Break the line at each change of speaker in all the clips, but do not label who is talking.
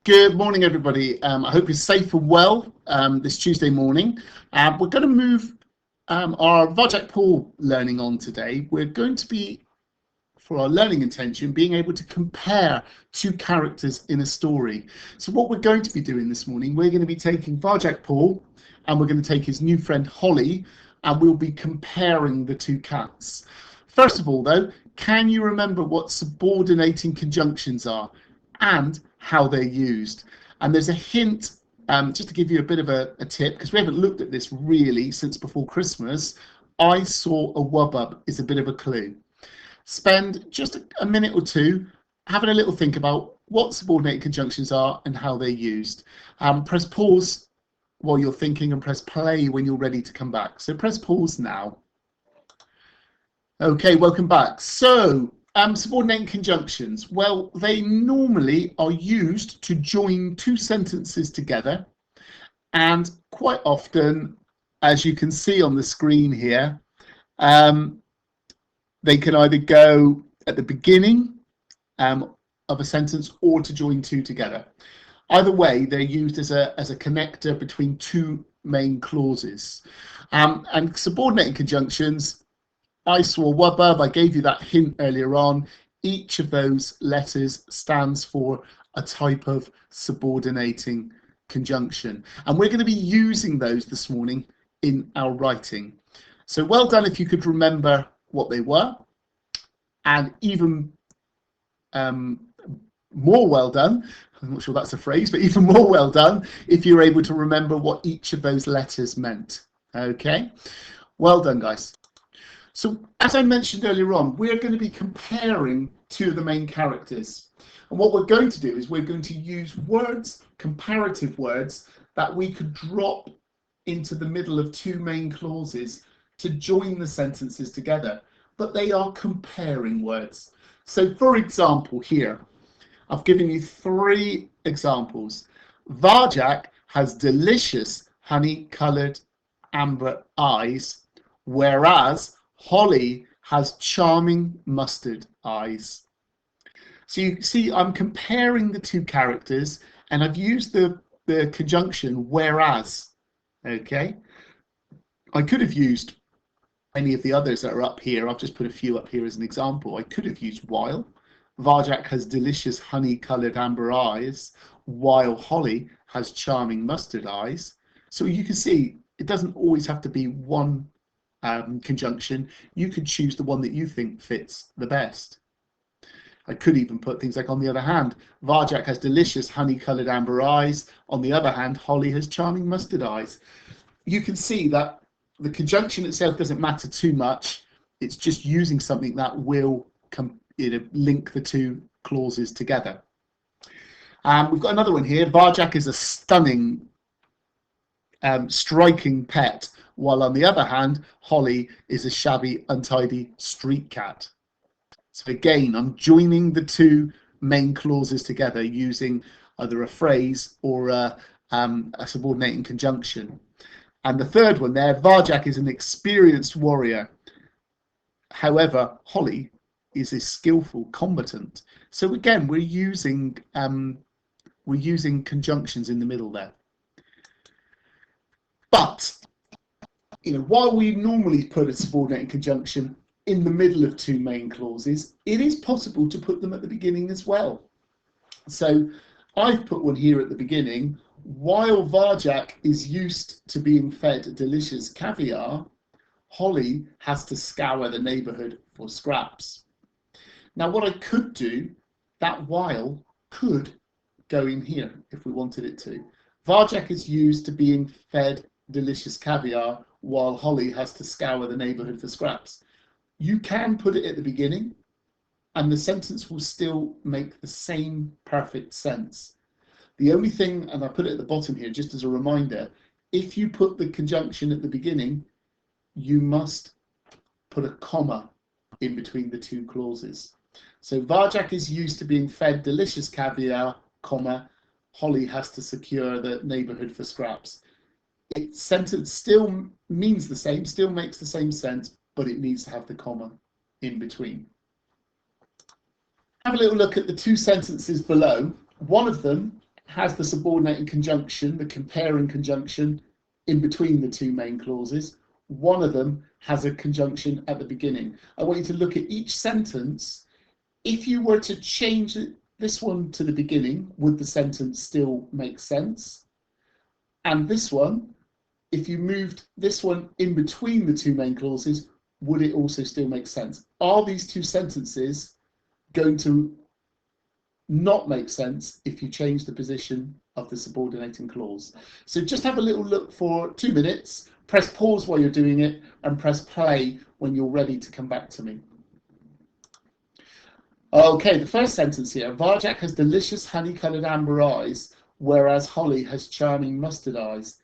Good morning, everybody. I hope you're safe and well this Tuesday morning. We're going to move our Varjak pool learning on today. We're going to be, for our learning intention, being able to compare two characters in a story. So what we're going to be doing this morning, we're going to be taking Varjak Paul and we're going to take his new friend Holly, and we'll be comparing the two cats. First of all, though, can you remember what subordinating conjunctions are and how they're used? And there's a hint, just to give you a bit of a tip, because we haven't looked at this really since before Christmas. I saw a wubub is a bit of a clue. Spend just a minute or two having a little think about what subordinating conjunctions are and how they're used. Press pause while you're thinking and press play when you're ready to come back. So press pause now. Okay, welcome back. So subordinating conjunctions, well, they normally are used to join two sentences together, and quite often, as you can see on the screen here, they can either go at the beginning of a sentence or to join two together. Either way, they're used as a connector between two main clauses. And subordinating conjunctions, I saw wubub, I gave you that hint earlier on. Each of those letters stands for a type of subordinating conjunction. And we're going to be using those this morning in our writing. So well done if you could remember what they were, and even more well done, I'm not sure that's a phrase, but even more well done if you're able to remember what each of those letters meant. Okay, well done, guys. So as I mentioned earlier on, we're going to be comparing two of the main characters. And what we're going to do is we're going to use words, comparative words, that we could drop into the middle of two main clauses to join the sentences together. But they are comparing words. So for example, here, I've given you three examples. Varjak has delicious honey-coloured amber eyes, whereas Holly has charming mustard eyes. So you see, I'm comparing the two characters, and I've used the conjunction whereas. Okay, I could have used any of the others that are up here. I've just put a few up here as an example. I could have used while. Varjak has delicious honey-coloured amber eyes, while Holly has charming mustard eyes. So you can see it doesn't always have to be one conjunction. You could choose the one that you think fits the best. I could even put things like, on the other hand, Varjak has delicious honey-coloured amber eyes. On the other hand, Holly has charming mustard eyes. You can see that the conjunction itself doesn't matter too much. It's just using something that will link the two clauses together. We've got another one here. Varjak is a stunning, striking pet, while on the other hand, Holly is a shabby, untidy street cat. So again, I'm joining the two main clauses together using either a phrase or a subordinating conjunction. And the third one there, Varjak is an experienced warrior. However, Holly is a skillful combatant. So again, we're using conjunctions in the middle there. But while we normally put a subordinating conjunction in the middle of two main clauses, it is possible to put them at the beginning as well. So I've put one here at the beginning. While Varjak is used to being fed delicious caviar, Holly has to scour the neighbourhood for scraps. Now what I could do, that while could go in here if we wanted it to. Varjak is used to being fed delicious caviar, while Holly has to scour the neighbourhood for scraps. You can put it at the beginning and the sentence will still make the same perfect sense. The only thing, and I put it at the bottom here just as a reminder, if you put the conjunction at the beginning, you must put a comma in between the two clauses. So Varjak is used to being fed delicious caviar, comma, Holly has to secure the neighbourhood for scraps. Its sentence still means the same, still makes the same sense, but it needs to have the comma in between. Have a little look at the two sentences below. One of them has the subordinating conjunction, the comparing conjunction, in between the two main clauses. One of them has a conjunction at the beginning. I want you to look at each sentence. If you were to change this one to the beginning, would the sentence still make sense? And this one, if you moved this one in between the two main clauses, would it also still make sense? Are these two sentences going to not make sense if you change the position of the subordinating clause? So just have a little look for 2 minutes, press pause while you're doing it, and press play when you're ready to come back to me. Okay, the first sentence here, Varjak has delicious honey-coloured amber eyes, whereas Holly has charming mustard eyes.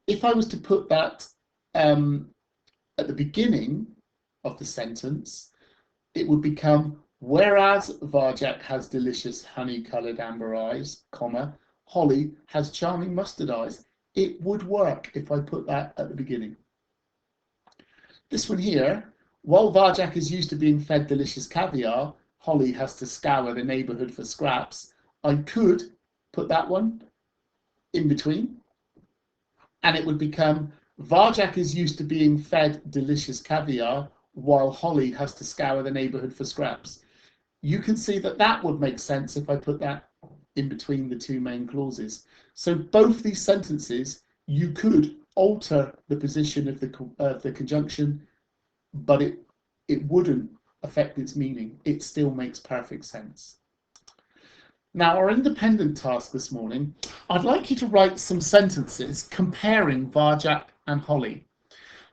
If I was to put that at the beginning of the sentence, it would become, whereas Varjak has delicious honey-coloured amber eyes, comma, Holly has charming mustard eyes. It would work if I put that at the beginning. This one here, while Varjak is used to being fed delicious caviar, Holly has to scour the neighbourhood for scraps. I could put that one in between, and it would become, Varjak is used to being fed delicious caviar, while Holly has to scour the neighbourhood for scraps. You can see that that would make sense if I put that in between the two main clauses. So both these sentences, you could alter the position of the conjunction, but it wouldn't affect its meaning. It still makes perfect sense. Now, our independent task this morning, I'd like you to write some sentences comparing Varjak and Holly.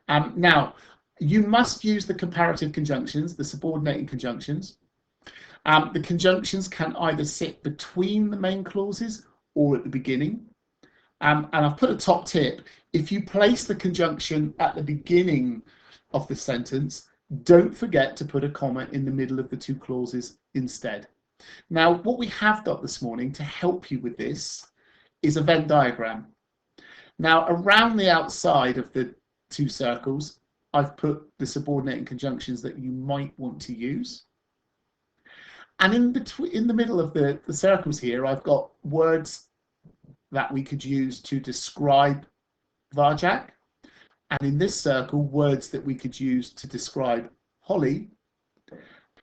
Now, you must use the comparative conjunctions, the subordinating conjunctions. The conjunctions can either sit between the main clauses or at the beginning. And I've put a top tip. If you place the conjunction at the beginning of the sentence, don't forget to put a comma in the middle of the two clauses instead. Now, what we have got this morning to help you with this is a Venn diagram. Now, around the outside of the two circles, I've put the subordinating conjunctions that you might want to use. And in the middle of the circles here, I've got words that we could use to describe Varjak. And in this circle, words that we could use to describe Holly.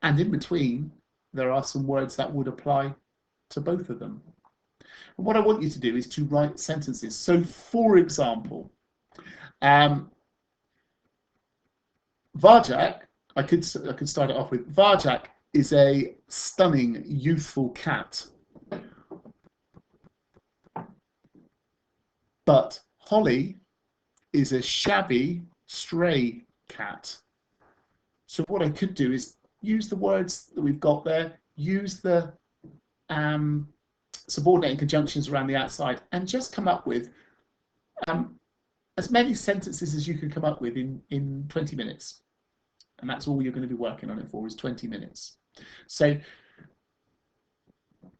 And in between, there are some words that would apply to both of them. And what I want you to do is to write sentences. So, for example, Varjak, I could start it off with, Varjak is a stunning, youthful cat. But Holly is a shabby, stray cat. So what I could do is use the words that we've got there, use the subordinating conjunctions around the outside, and just come up with as many sentences as you can come up with in 20 minutes. And that's all you're going to be working on it for, is 20 minutes. So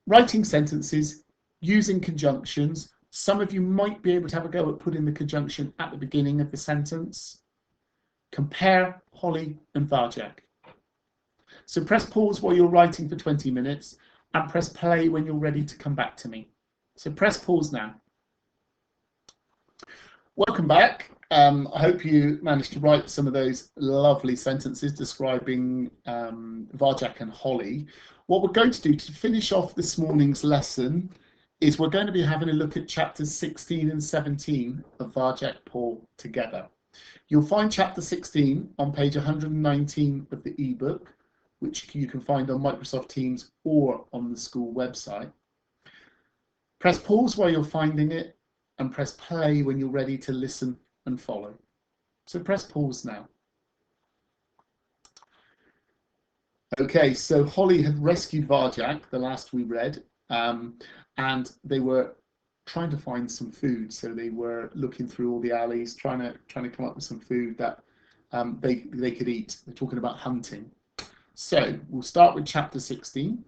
writing sentences, using conjunctions. Some of you might be able to have a go at putting the conjunction at the beginning of the sentence. Compare Holly and Varjak. So press pause while you're writing for 20 minutes and press play when you're ready to come back to me. So press pause now. Welcome back. I hope you managed to write some of those lovely sentences describing Varjak and Holly. What we're going to do to finish off this morning's lesson is we're going to be having a look at chapters 16 and 17 of Varjak Paul together. You'll find chapter 16 on page 119 of the ebook, which you can find on Microsoft Teams or on the school website. Press pause while you're finding it and press play when you're ready to listen and follow. So press pause now. Okay, so Holly had rescued Varjak, the last we read, and they were trying to find some food. So they were looking through all the alleys, trying to come up with some food that they could eat. They're talking about hunting. So we'll start with chapter 16.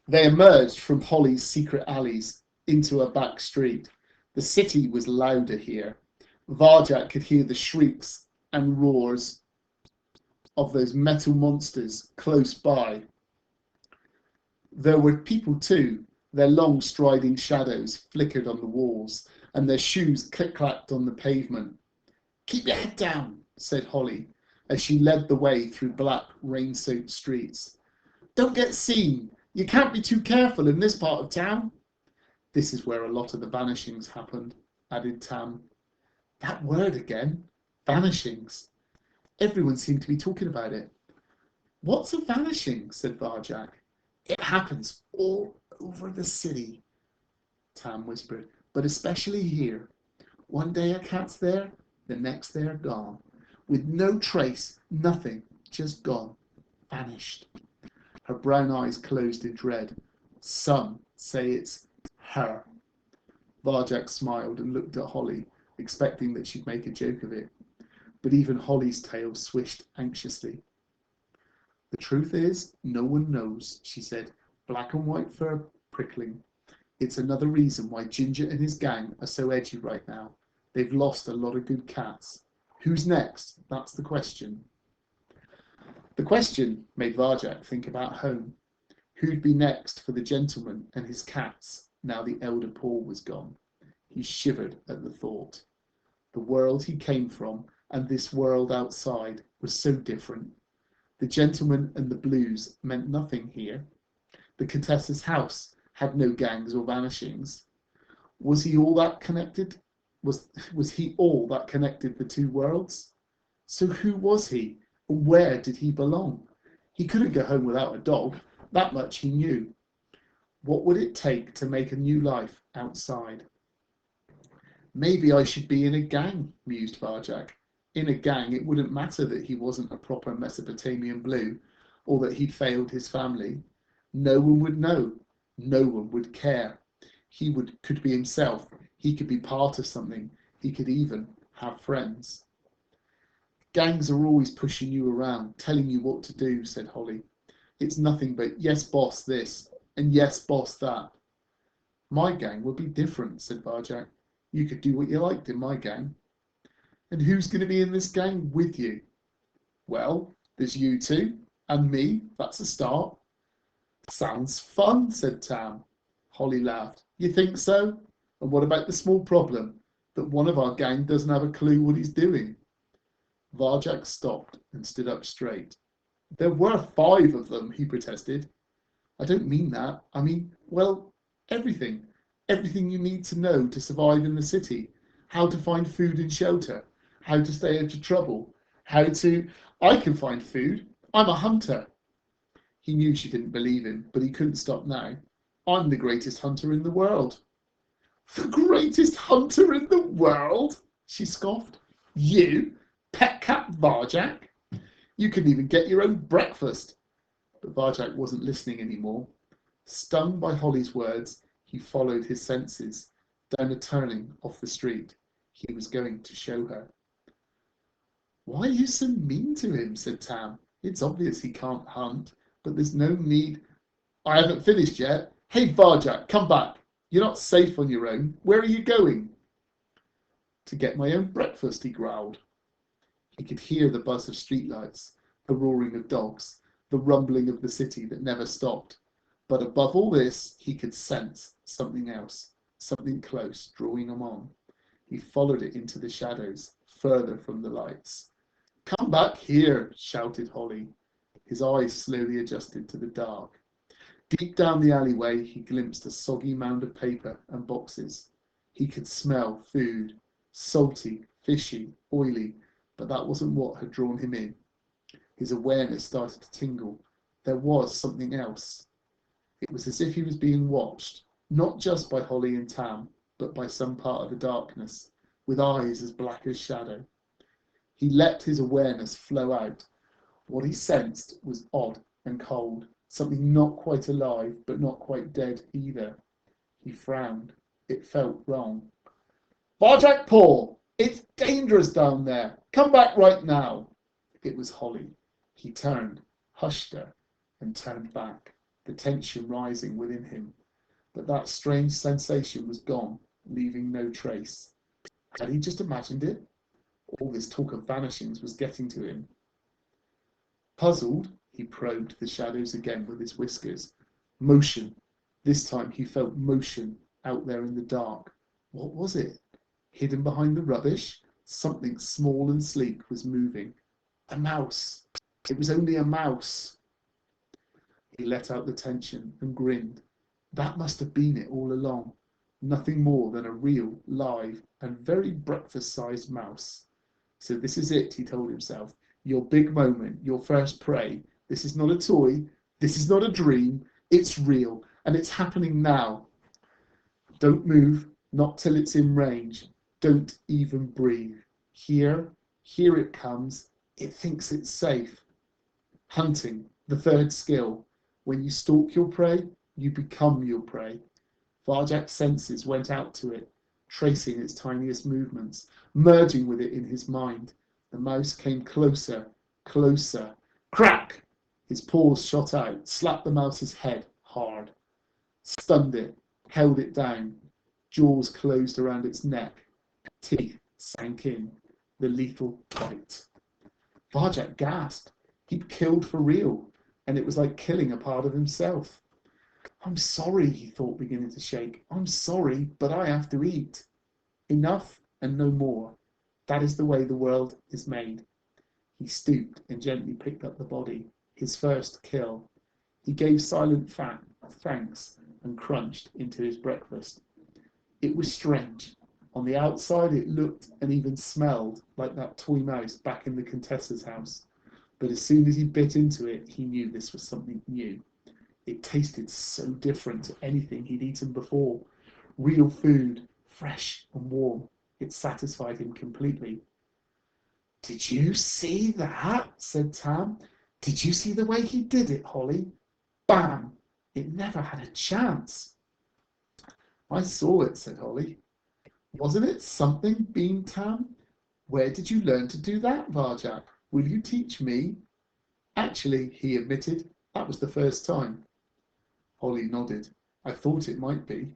They emerged from Holly's secret alleys into a back street. The city was louder here. Varjak could hear the shrieks and roars of those metal monsters close by. There were people too, Their long striding shadows flickered on the walls, and their shoes click-clacked on the pavement. "Keep your head down," said Holly, as she led the way through black, rain-soaked streets. "Don't get seen. You can't be too careful in this part of town." "This is where a lot of the vanishings happened," added Tam. That word again, vanishings. Everyone seemed to be talking about it. "What's a vanishing?" said Varjak. "It happens all over the city," Tam whispered, "but especially here. One day a cat's there, the next they're gone. With no trace, nothing, just gone, vanished." Her brown eyes closed in dread. "Some say it's her." Varjak smiled and looked at Holly, expecting that she'd make a joke of it. But even Holly's tail swished anxiously. "The truth is, no one knows," she said, black and white fur prickling. "It's another reason why Ginger and his gang are so edgy right now. They've lost a lot of good cats. Who's next? That's the question." The question made Varjak think about home. Who'd be next for the gentleman and his cats now the elder Paul was gone? He shivered at the thought. The world he came from and this world outside was so different. The gentleman and the blues meant nothing here. The Contessa's house had no gangs or vanishings. Was he all that connected? Was he all that connected the two worlds? So who was he, and where did he belong? He couldn't go home without a dog, that much he knew. What would it take to make a new life outside? "Maybe I should be in a gang," mused Varjak. In a gang, it wouldn't matter that he wasn't a proper Mesopotamian blue, or that he'd failed his family. No one would know. No one would care. He could be himself. He could be part of something. He could even have friends. "Gangs are always pushing you around, telling you what to do," said Holly. "It's nothing but yes, boss, this, and yes, boss, that." "My gang would be different," said Varjak. "You could do what you liked in my gang." "And who's going to be in this gang with you?" "Well, there's you two, and me. That's a start." "Sounds fun," said Tam. Holly laughed. "You think so? And what about the small problem, that one of our gang doesn't have a clue what he's doing?" Varjak stopped and stood up straight. "There were 5 of them," he protested. "I don't mean that. I mean, well, everything. Everything you need to know to survive in the city. How to find food and shelter. How to stay out of trouble. I can find food. I'm a hunter." He knew she didn't believe him, but he couldn't stop now. "I'm the greatest hunter in the world." "The greatest hunter in the world?" she scoffed. "You, pet cat Varjak? You couldn't even get your own breakfast." But Varjak wasn't listening anymore. Stung by Holly's words, he followed his senses down a turning off the street. He was going to show her. "Why are you so mean to him?" said Tam. "It's obvious he can't hunt, but there's no need." "I haven't finished yet. Hey, Varjak, come back. You're not safe on your own. Where are you going?" "To get my own breakfast," he growled. He could hear the buzz of streetlights, the roaring of dogs, the rumbling of the city that never stopped. But above all this, he could sense something else, something close, drawing him on. He followed it into the shadows, further from the lights. "Come back here," shouted Holly. His eyes slowly adjusted to the dark. Deep down the alleyway, he glimpsed a soggy mound of paper and boxes. He could smell food, salty, fishy, oily, but that wasn't what had drawn him in. His awareness started to tingle. There was something else. It was as if he was being watched, not just by Holly and Tam, but by some part of the darkness, with eyes as black as shadow. He let his awareness flow out. What he sensed was odd and cold, something not quite alive, but not quite dead either. He frowned. It felt wrong. "Varjak Paul, it's dangerous down there. Come back right now." It was Holly. He turned, hushed her, and turned back, the tension rising within him. But that strange sensation was gone, leaving no trace. Had he just imagined it? All this talk of vanishings was getting to him. Puzzled, he probed the shadows again with his whiskers. Motion. This time he felt motion out there in the dark. What was it? Hidden behind the rubbish, something small and sleek was moving. A mouse. It was only a mouse. He let out the tension and grinned. That must have been it all along. Nothing more than a real, live, and very breakfast-sized mouse. So this is it, he told himself. Your big moment, your first prey. This is not a toy. This is not a dream. It's real, and it's happening now. Don't move, not till it's in range. Don't even breathe. Here it comes. It thinks it's safe. Hunting, the third skill. When you stalk your prey, you become your prey. Varjak's senses went out to it, tracing its tiniest movements, merging with it in his mind. The mouse came closer, closer. Crack! His paws shot out, slapped the mouse's head hard, stunned it, held it down. Jaws closed around its neck. Teeth sank in. The lethal bite. Varjak gasped. He'd killed for real, and it was like killing a part of himself. I'm sorry, he thought, beginning to shake. I'm sorry, but I have to eat. Enough and no more. That is the way the world is made. He stooped and gently picked up the body, his first kill. He gave silent thanks and crunched into his breakfast. It was strange. On the outside, it looked and even smelled like that toy mouse back in the Contessa's house. But as soon as he bit into it, he knew this was something new. It tasted so different to anything he'd eaten before. Real food, fresh and warm. It satisfied him completely. Did you see that? Said Tam. Did you see the way he did it, Holly? Bam! It never had a chance. I saw it, said Holly. Wasn't it something? Beamed Tam. Where did you learn to do that, Varjak? Will you teach me? Actually, he admitted, that was the first time. Holly nodded. I thought it might be.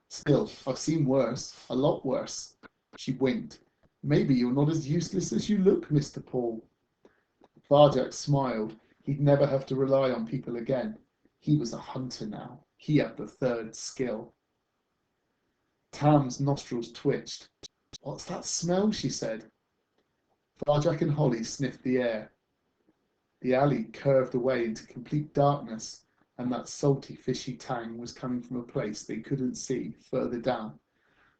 Still, I've seen worse, a lot worse. She winked. Maybe you're not as useless as you look, Mr. Paul. Varjak smiled. He'd never have to rely on people again. He was a hunter now. He had the third skill. Tam's nostrils twitched. What's that smell? She said. Varjak and Holly sniffed the air. The alley curved away into complete darkness, and that salty, fishy tang was coming from a place they couldn't see further down.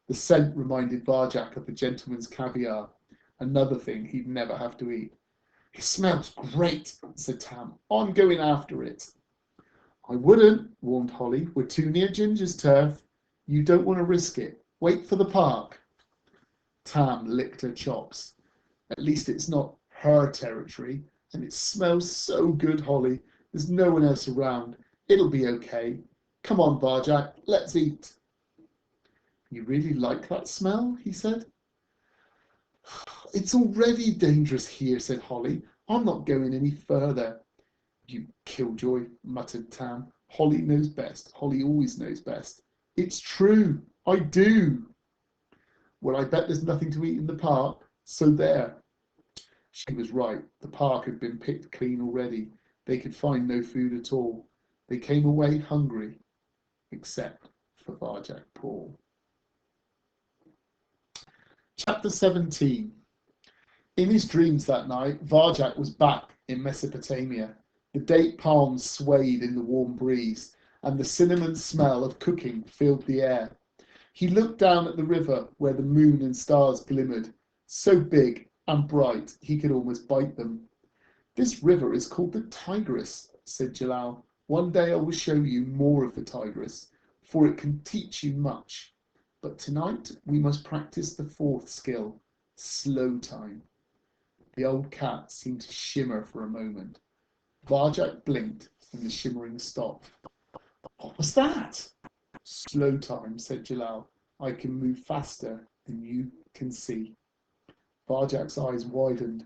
The scent reminded Varjak of the gentleman's caviar, another thing he'd never have to eat. It smells great, said Tam. I'm going after it. I wouldn't, warned Holly. We're too near Ginger's turf. You don't want to risk it. Wait for the park. Tam licked her chops. At least it's not her territory, and it smells so good, Holly. There's no one else around. It'll be okay. Come on, Varjak, let's eat. You really like that smell? He said. It's already dangerous here, said Holly. I'm not going any further. You killjoy, muttered Tam. Holly knows best. Holly always knows best. It's true. I do. Well, I bet there's nothing to eat in the park. So there. She was right. The park had been picked clean already. They could find no food at all. They came away hungry, except for Varjak Paul. Chapter 17. In his dreams that night, Varjak was back in Mesopotamia. The date palms swayed in the warm breeze, and the cinnamon smell of cooking filled the air. He looked down at the river where the moon and stars glimmered, so big and bright he could almost bite them. This river is called the Tigris, said Jalal. One day I will show you more of the Tigris, for it can teach you much. But tonight we must practice the fourth skill, slow time. The old cat seemed to shimmer for a moment. Varjak blinked and the shimmering stopped. What was that? Slow time, said Jalal. I can move faster than you can see. Varjak's eyes widened.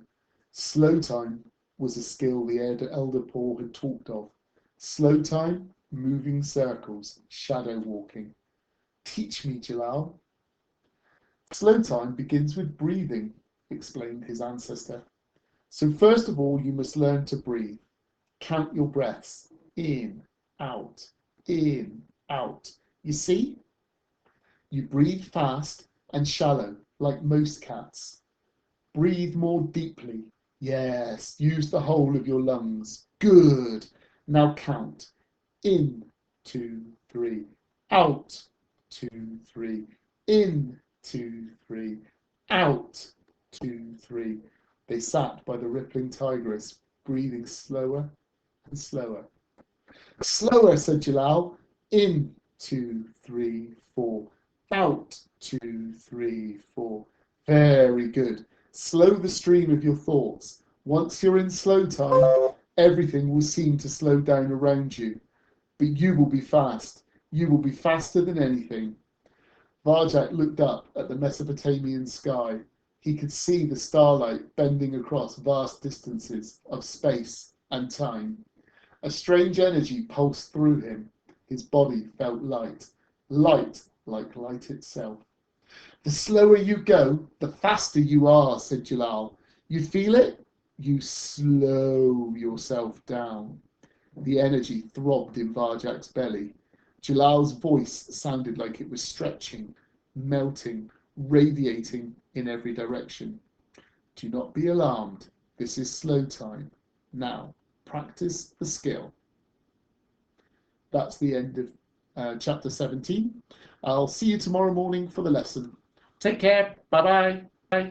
Slow time was a skill the elder Paul had talked of. Slow time, moving circles, shadow walking. Teach me, Jalal. Slow time begins with breathing, explained his ancestor. So first of all, you must learn to breathe. Count your breaths. In, out, out. You see? You breathe fast and shallow, like most cats. Breathe more deeply. Yes, use the whole of your lungs. Good. Now count. In, 2, 3. Out, 2, 3. In, 2, 3. Out, 2, 3. They sat by the rippling tigress, breathing slower and slower. Slower, said Jalal. In, 2, 3, 4. Out, 2, 3, 4. Very good. Slow the stream of your thoughts. Once you're in slow time, everything will seem to slow down around you. But you will be fast. You will be faster than anything. Varjak looked up at the Mesopotamian sky. He could see the starlight bending across vast distances of space and time. A strange energy pulsed through him. His body felt light, light like light itself. The slower you go, the faster you are, said Jalal. You feel it? You slow yourself down. The energy throbbed in Varjak's belly. Jalal's voice sounded like it was stretching, melting, radiating in every direction. Do not be alarmed. This is slow time. Now, practice the skill. That's the end of chapter 17. I'll see you tomorrow morning for the lesson. Take care. Bye-bye. Bye.